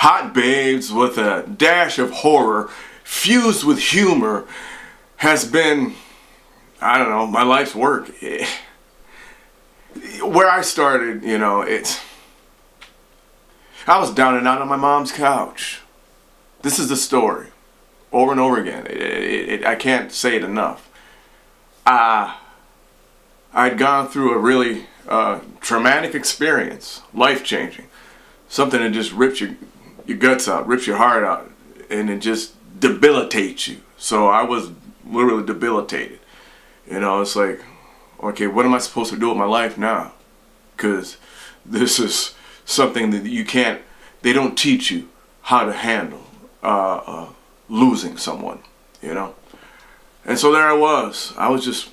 Hot babes with a dash of horror fused with humor has been, I don't know, my life's work. Where I started, I was down and out on my mom's couch. This is the story, over and over again. I can't say it enough. I'd gone through a really traumatic experience, life-changing. Something that just rips your guts out, rips your heart out, and it just debilitates you. So I was literally debilitated. It's like, okay, what am I supposed to do with my life now? Because this is something that they don't teach you how to handle losing someone, And so there I was just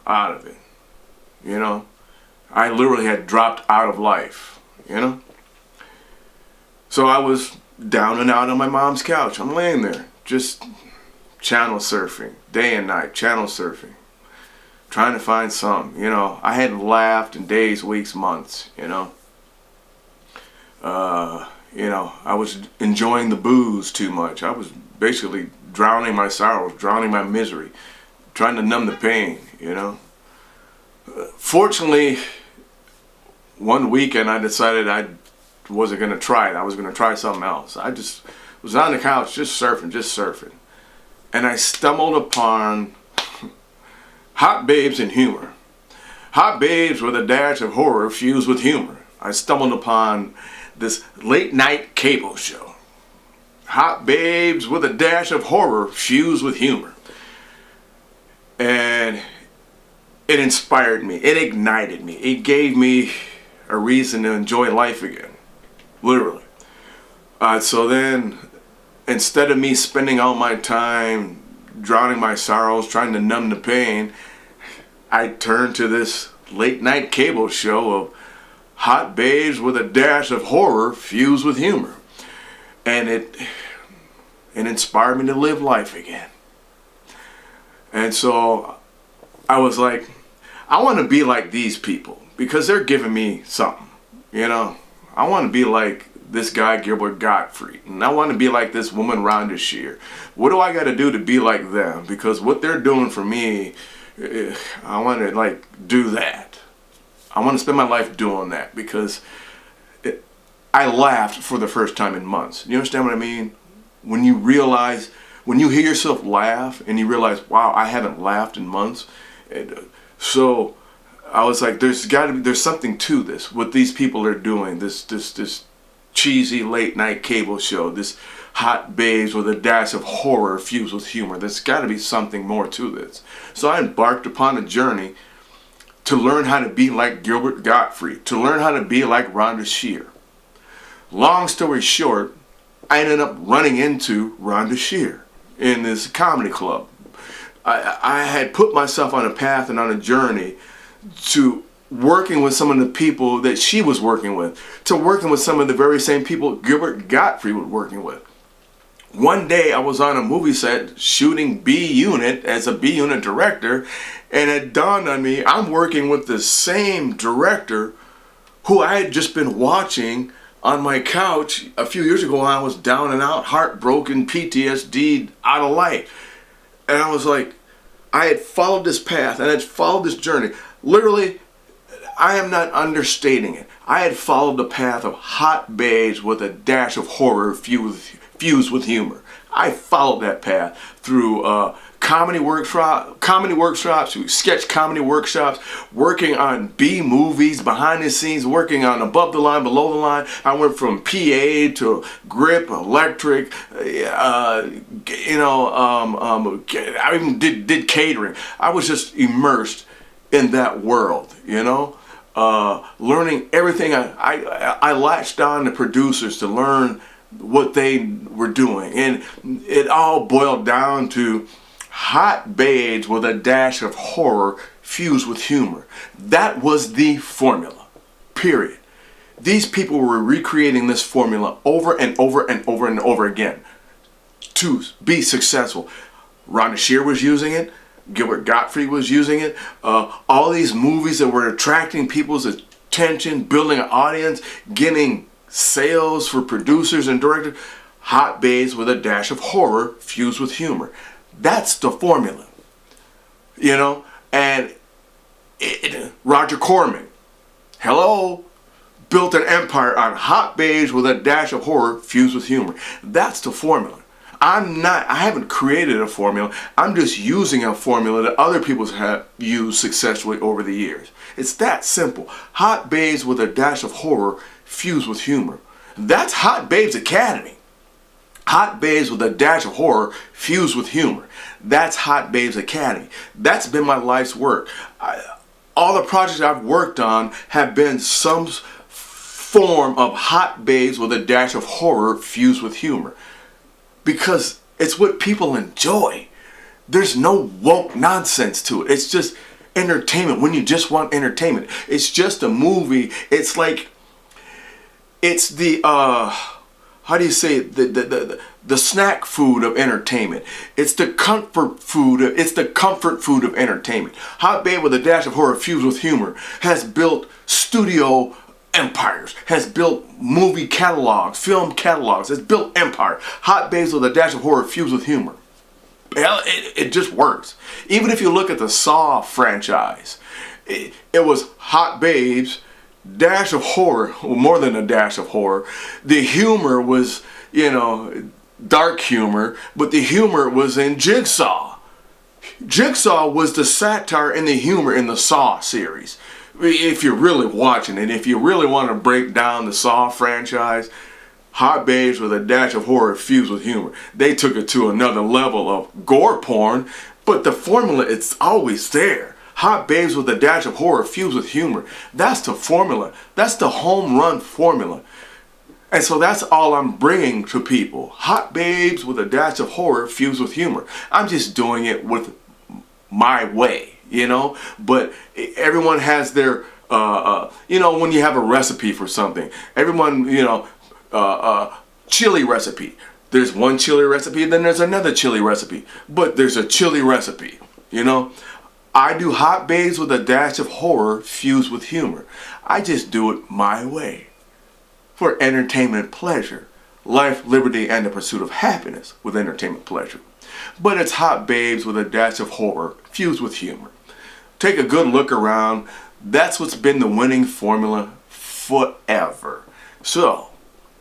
out of it, I literally had dropped out of life, So I was down and out on my mom's couch. I'm laying there, just channel surfing, day and night, channel surfing, trying to find something, I hadn't laughed in days, weeks, months, I was enjoying the booze too much. I was basically drowning my sorrows, drowning my misery, trying to numb the pain, Fortunately, one weekend I decided I wasn't going to try it. I was going to try something else. I just was on the couch just surfing. And I stumbled upon Hot Babes and Humor. Hot Babes with a dash of horror fused with humor. I stumbled upon this late night cable show. Hot Babes with a dash of horror fused with humor. And it inspired me. It ignited me. It gave me a reason to enjoy life again. Literally. So then, instead of me spending all my time drowning my sorrows, trying to numb the pain, I turned to this late night cable show of Hot Babes with a dash of horror fused with humor. And it inspired me to live life again. And so I was like, I want to be like these people because they're giving me something, I want to be like this guy Gilbert Gottfried, and I want to be like this woman Rhonda Shear. What do I got to do to be like them? Because what they're doing for me, I want to do that. I want to spend my life doing that because I laughed for the first time in months. You understand what I mean? When you hear yourself laugh and you realize, wow, I haven't laughed in months. So I was like, there's something to this. What these people are doing, this cheesy late night cable show, this Hot Babes with a dash of horror fused with humor. There's got to be something more to this. So I embarked upon a journey to learn how to be like Gilbert Gottfried, to learn how to be like Rhonda Shear. Long story short, I ended up running into Rhonda Shear in this comedy club. I had put myself on a path and on a journey to working with some of the people that she was working with, to working with some of the very same people Gilbert Gottfried was working with. One day I was on a movie set shooting B Unit as a B Unit director, and it dawned on me I'm working with the same director who I had just been watching on my couch a few years ago when I was down and out, heartbroken, PTSD, out of life. And I was like, I had followed this path and I had followed this journey. Literally, I am not understating it. I had followed the path of Hot Babes with a dash of horror fused with humor. I followed that path through comedy workshops, through sketch comedy workshops, working on B movies, behind the scenes, working on above the line, below the line. I went from PA to grip, electric, I even did catering. I was just immersed in that world, learning everything. I latched on to producers to learn what they were doing, and it all boiled down to Hot Babes with a dash of horror fused with humor. That was the formula, period. These people were recreating this formula over and over and over and over again to be successful. Rhonda Shear was using it. Gilbert Gottfried was using it. All these movies that were attracting people's attention, building an audience, getting sales for producers and directors. Hot babes with a dash of horror fused with humor. That's the formula. You know? And Roger Corman, hello, built an empire on hot babes with a dash of horror fused with humor. That's the formula. I haven't created a formula. I'm just using a formula that other people have used successfully over the years. It's that simple. Hot babes with a dash of horror fused with humor. That's Hot Babes Academy. Hot babes with a dash of horror fused with humor. That's Hot Babes Academy. That's been my life's work. All the projects I've worked on have been some form of hot babes with a dash of horror fused with humor. Because it's what people enjoy. There's no woke nonsense to it. It's just entertainment when you just want entertainment. It's just a movie. It's like, it's the, how do you say it? The snack food of entertainment. It's the comfort food. It's the comfort food of entertainment. Hot Babe with a dash of horror fused with humor has built studio empires, has built movie catalogs, film catalogs, has built empire. Hot Babes with a dash of horror fused with humor. Hell, it just works. Even if you look at the Saw franchise, it was Hot Babes, dash of horror, well, more than a dash of horror. The humor was, dark humor, but the humor was in Jigsaw. Jigsaw was the satire and the humor in the Saw series. If you're really watching it, if you really want to break down the Saw franchise, Hot Babes with a dash of horror fused with humor. They took it to another level of gore porn, but the formula, it's always there. Hot Babes with a dash of horror fused with humor. That's the formula. That's the home run formula. And so that's all I'm bringing to people. Hot Babes with a dash of horror fused with humor. I'm just doing it with my way, But everyone has their, when you have a recipe for something, everyone, chili recipe. There's one chili recipe, then there's another chili recipe. But there's a chili recipe, I do Hot Babes with a dash of horror fused with humor. I just do it my way. For entertainment pleasure. Life, liberty, and the pursuit of happiness with entertainment pleasure. But it's Hot Babes with a dash of horror fused with humor. Take a good look around. That's what's been the winning formula forever. So,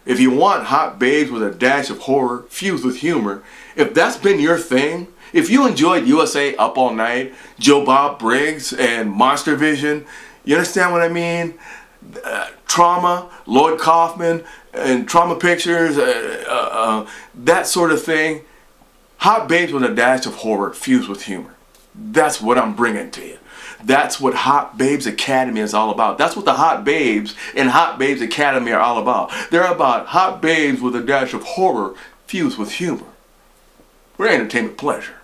if you want Hot Babes with a dash of horror fused with humor, if that's been your thing, if you enjoyed USA Up All Night, Joe Bob Briggs, and Monster Vision, you understand what I mean? Trauma, Lloyd Kaufman, and Trauma Pictures, that sort of thing. Hot Babes with a dash of horror fused with humor. That's what I'm bringing to you. That's what Hot Babes Academy is all about. That's what the Hot Babes and Hot Babes Academy are all about. They're about hot babes with a dash of horror fused with humor. For entertainment pleasure.